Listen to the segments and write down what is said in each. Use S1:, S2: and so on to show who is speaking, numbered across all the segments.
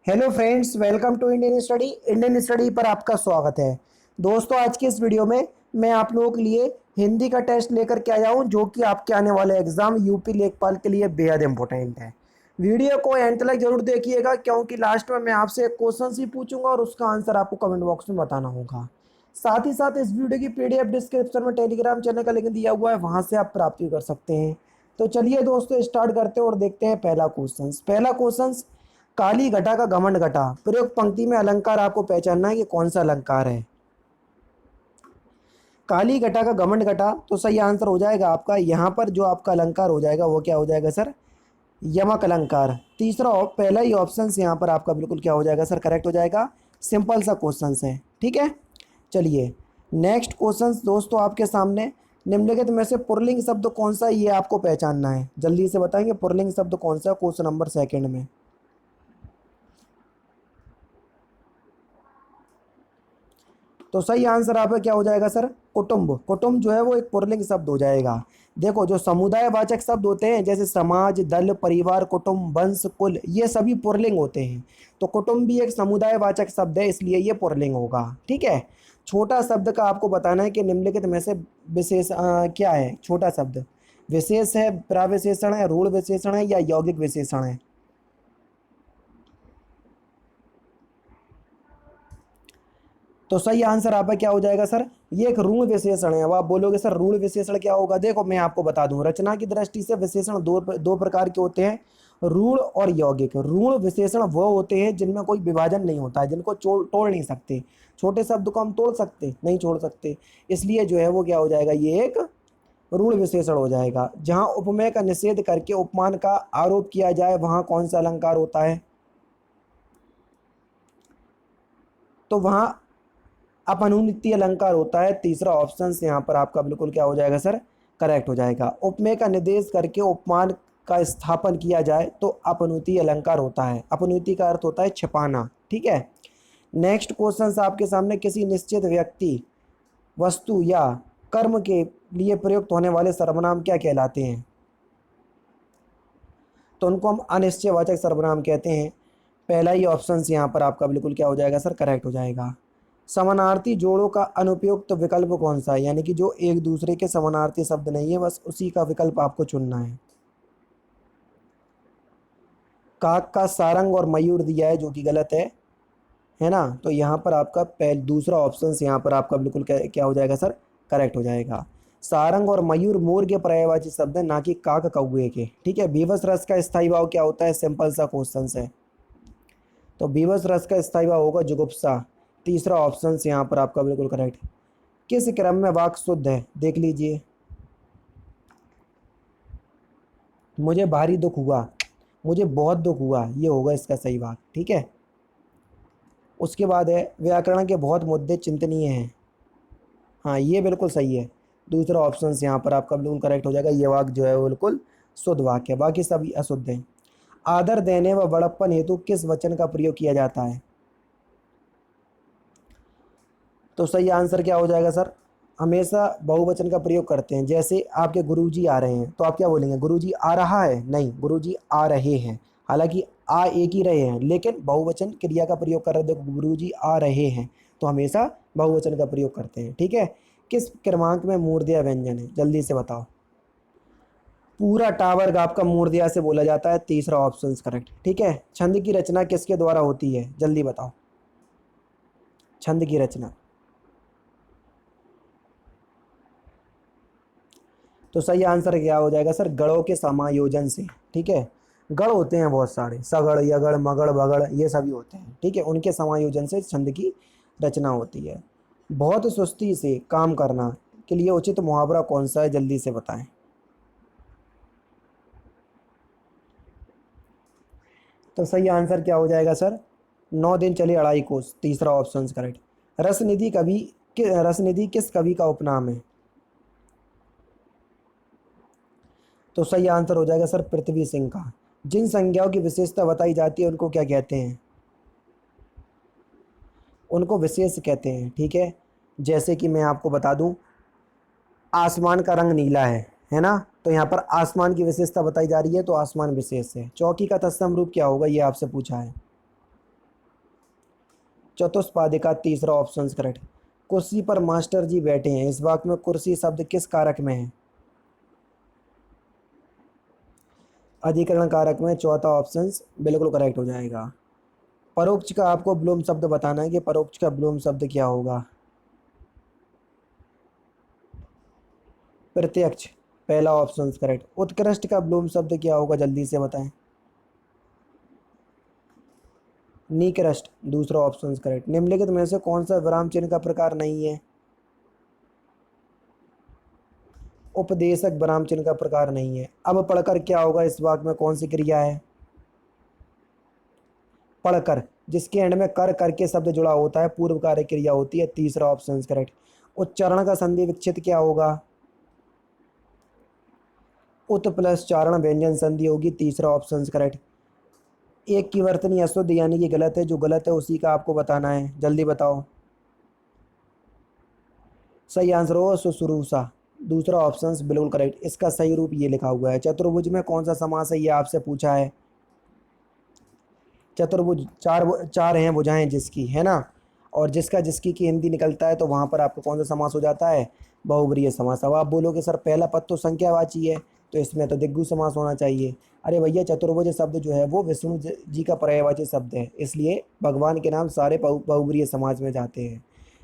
S1: Hello friends, welcome to Indian study पर आपका स्वागत है। दोस्तों, आज की इस वीडियो में मैं आप लोगों के लिए हिंदी का टेस्ट लेकर के आया हूं, जो कि आपके आने वाले एग्जाम यूपी लेखपाल के लिए बेहद इंपॉर्टेंट है। वीडियो को एंड तक जरूर देखिएगा, क्योंकि लास्ट में मैं आपसे एक क्वेश्चन ही पूछूंगा और उसका आंसर आपको कमेंट बॉक्स में बताना होगा। साथ ही साथ इस वीडियो की पीडीएफ डिस्क्रिप्शन में टेलीग्राम चैनल का लिंक दिया हुआ है, वहां से आप प्राप्त भी कर सकते हैं। तो चलिए दोस्तों, स्टार्ट करते हैं और देखते हैं पहला क्वेश्चन। काली घटा का घमंड घटा, प्रयुक्त पंक्ति में अलंकार आपको पहचानना है कि कौन सा अलंकार है। काली घटा का घमंड घटा, तो सही आंसर हो जाएगा आपका यहाँ पर जो आपका अलंकार हो जाएगा वो क्या हो जाएगा सर, यमक अलंकार। पहला ही ऑप्शन यहाँ पर आपका बिल्कुल क्या हो जाएगा सर, करेक्ट हो जाएगा। सिंपल सा क्वेश्चन है, ठीक है। चलिए नेक्स्ट क्वेश्चन दोस्तों आपके सामने, निम्नलिखित में से पुल्लिंग शब्द कौन सा है, ये आपको पहचानना है। जल्दी से बताएंगे पुल्लिंग शब्द कौन सा है, क्वेश्चन नंबर सेकंड में। तो सही आंसर आपका क्या हो जाएगा सर, कुटुंब। कुटुंब जो है वो एक पुल्लिंग शब्द हो जाएगा। देखो, जो समुदाय वाचक शब्द होते हैं जैसे समाज, दल, परिवार, कुटुंब, वंश, कुल, ये सभी पुल्लिंग होते हैं। तो कुटुंब भी एक समुदाय वाचक शब्द है, इसलिए ये पुल्लिंग होगा, ठीक है। छोटा शब्द का आपको बताना है कि निम्नलिखित में से विशेष क्या है। छोटा शब्द विशेष है, प्रविशेषण है, रूढ़ विशेषण है या यौगिक विशेषण है। तो सही आंसर आपका क्या हो जाएगा सर, ये एक ऋण विशेषण है। अब आप बोलोगे सर ऋण विशेषण क्या होगा, देखो मैं आपको बता दूं, रचना की दृष्टि से विशेषण दो प्रकार के होते हैं, ऋण और यौगिक। ऋण विशेषण वो होते हैं जिनमें कोई विभाजन नहीं होता है, जिनको तोड़ नहीं सकते। छोटे शब्द को हम तोड़ सकते नहीं, छोड़ सकते, इसलिए जो है वो क्या हो जाएगा, ये एक ऋण विशेषण हो जाएगा। जहां उपमेय का निषेध करके उपमान का आरोप किया जाए, वहां कौन सा अलंकार होता है, तो वहां अपनुनीति अलंकार होता है। तीसरा ऑप्शन से यहाँ पर आपका बिल्कुल क्या हो जाएगा सर, करेक्ट हो जाएगा। उपमेय का निर्देश करके उपमान का स्थापन किया जाए तो अपनुति अलंकार होता है। अपनुति का अर्थ होता है छिपाना, ठीक है। नेक्स्ट क्वेश्चन आपके सामने, किसी निश्चित व्यक्ति, वस्तु या कर्म के लिए प्रयुक्त होने वाले सर्वनाम क्या कहलाते हैं। तो उनको हम अनिश्चयवाचक सर्वनाम कहते हैं। पहला ही ऑप्शन यहाँ पर आपका बिल्कुल क्या हो जाएगा सर, करेक्ट हो जाएगा। समानार्थी जोड़ों का अनुपयुक्त विकल्प कौन सा है, यानी कि जो एक दूसरे के समानार्थी शब्द नहीं है, बस उसी का विकल्प आपको चुनना है। काक का सारंग और मयूर दिया है, जो कि गलत है ना। तो यहाँ पर आपका दूसरा ऑप्शन यहाँ पर आपका बिल्कुल क्या क्या हो जाएगा सर, करेक्ट हो जाएगा। सारंग और मयूर मोर के पर्यायवाची शब्द है, ना कि काक कौए के, ठीक है। बीभत्स रस का स्थायी भाव क्या होता है, सिंपल सा क्वेश्चन है। तो बीभत्स रस का स्थायी भाव होगा जुगुप्सा। तीसरा ऑप्शन यहाँ पर आपका बिल्कुल करेक्ट। किस क्रम में वाक्य शुद्ध है, देख लीजिए। मुझे भारी दुख हुआ, मुझे बहुत दुख हुआ, ये होगा इसका सही वाक्य, ठीक है। उसके बाद है, व्याकरण के बहुत मुद्दे चिंतनीय हैं। हाँ, ये बिल्कुल सही है। दूसरा ऑप्शन यहाँ पर आपका बिल्कुल करेक्ट हो जाएगा। ये वाक्य जो है वो बिल्कुल शुद्ध वाक्य है, बाकी सभी अशुद्ध हैं। आदर देने व बड़प्पन हेतु किस वचन का प्रयोग किया जाता है। तो सही आंसर क्या हो जाएगा सर, हमेशा बहुवचन का प्रयोग करते हैं। जैसे आपके गुरुजी आ रहे हैं, तो आप क्या बोलेंगे, गुरुजी आ रहा है, नहीं, गुरुजी आ रहे हैं। हालांकि आ एक ही रहे हैं, लेकिन बहुवचन क्रिया का प्रयोग कर रहे हैं। देखो, गुरुजी आ रहे हैं, तो हमेशा बहुवचन का प्रयोग करते हैं, ठीक है। किस क्रमांक में मूर्धन्य व्यंजन है, जल्दी से बताओ। पूरा टावर आपका मूर्धन्य से बोला जाता है। तीसरा ऑप्शन करेक्ट, ठीक है। छंद की रचना किसके द्वारा होती है, जल्दी बताओ। छंद की रचना, तो सही आंसर क्या हो जाएगा सर, गढ़ों के समायोजन से, ठीक है। गढ़ होते हैं बहुत सारे, सगड़, यगड़, मगड़, बगड़, ये सभी होते हैं, ठीक है। उनके समायोजन से छंद की रचना होती है। बहुत सुस्ती से काम करना के लिए उचित मुहावरा कौन सा है, जल्दी से बताएं। तो सही आंसर क्या हो जाएगा सर, 9 दिन चले अढ़ाई कोस। तीसरा ऑप्शन करेक्ट। रसनिधि किस कवि का उपनाम है। तो सही आंसर हो जाएगा सर, पृथ्वी सिंह का। जिन संज्ञाओं की विशेषता बताई जाती है उनको क्या कहते हैं, उनको विशेष कहते हैं, ठीक है। जैसे कि मैं आपको बता दूं, आसमान का रंग नीला है ना। तो यहाँ पर आसमान की विशेषता बताई जा रही है, तो आसमान विशेष है। चौकी का तत्सम रूप क्या होगा, ये आपसे पूछा है। चतुष्पादिका तीसरा ऑप्शन करेक्ट। कुर्सी पर मास्टर जी बैठे हैं, इस वाक्य में कुर्सी शब्द किस कारक में है? अधिकरण कारक में, चौथा ऑप्शन बिल्कुल करेक्ट हो जाएगा। परोक्ष का आपको विलोम शब्द बताना है कि परोक्ष का विलोम शब्द क्या होगा। प्रत्यक्ष, पहला ऑप्शन करेक्ट। उत्कृष्ट का विलोम शब्द क्या होगा, जल्दी से बताएं। निकृष्ट, दूसरा ऑप्शन करेक्ट। निम्नलिखित में से कौन सा विराम चिन्ह का प्रकार नहीं है? उपदेशक विराम चिन्ह का प्रकार नहीं है। अब पढ़कर क्या होगा, इस वाक्य में कौन सी क्रिया है? पढ़कर, जिसके एंड में कर करके शब्द जुड़ा होता है, पूर्व कार्य क्रिया होती है, तीसरा ऑप्शन करेक्ट। उच्चारण का संधि विच्छेद क्या होगा? उत प्लस चारण व्यंजन संधि होगी, तीसरा ऑप्शन करेक्ट। एक की वर्तनी अशुद्ध यानी कि गलत है, जो गलत है उसी का आपको बताना है, जल्दी बताओ। सही आंसर होगा शुश्रूषा, दूसरा ऑप्शन बिल्कुल करेक्ट। इसका सही रूप ये लिखा हुआ है। चतुर्भुज में कौन सा समास है, ये आपसे पूछा है। चतुर्भुज, चार चार हैं भुजाएं जिसकी, है ना, और जिसका जिसकी की हिंदी निकलता है तो वहाँ पर आपको कौन सा समास हो जाता है? बहुब्रीहि समास। अब आप बोलोगे सर पहला पद तो संख्यावाची है, तो इसमें तो दिग्गु समास होना चाहिए। अरे भैया, चतुर्भुज शब्द जो है वो विष्णु जी का पर्यायवाची शब्द है, इसलिए भगवान के नाम सारे बहुब्रीहि समाज में जाते हैं।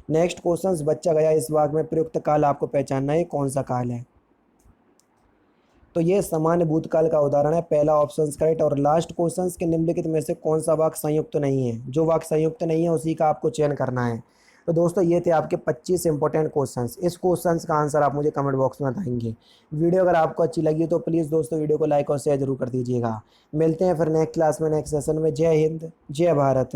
S1: नेक्स्ट क्वेश्चन, बच्चा गया, इस वाक्य में प्रयुक्त काल आपको पहचानना है, कौन सा काल है? तो ये सामान्य भूतकाल का उदाहरण है, पहला ऑप्शन करेक्ट। और लास्ट क्वेश्चन के निम्नलिखित में से कौन सा वाक्य संयुक्त नहीं है? जो वाक्य संयुक्त नहीं है उसी का आपको चयन करना है। तो दोस्तों ये थे आपके 25 इंपॉर्टेंट क्वेश्चंस। इस क्वेश्चंस का आंसर आप मुझे कमेंट बॉक्स में बताएंगे। वीडियो अगर आपको अच्छी लगी तो प्लीज़ दोस्तों वीडियो को लाइक और शेयर जरूर कर दीजिएगा। मिलते हैं फिर नेक्स्ट क्लास में, नेक्स्ट सेशन में। जय हिंद, जय भारत।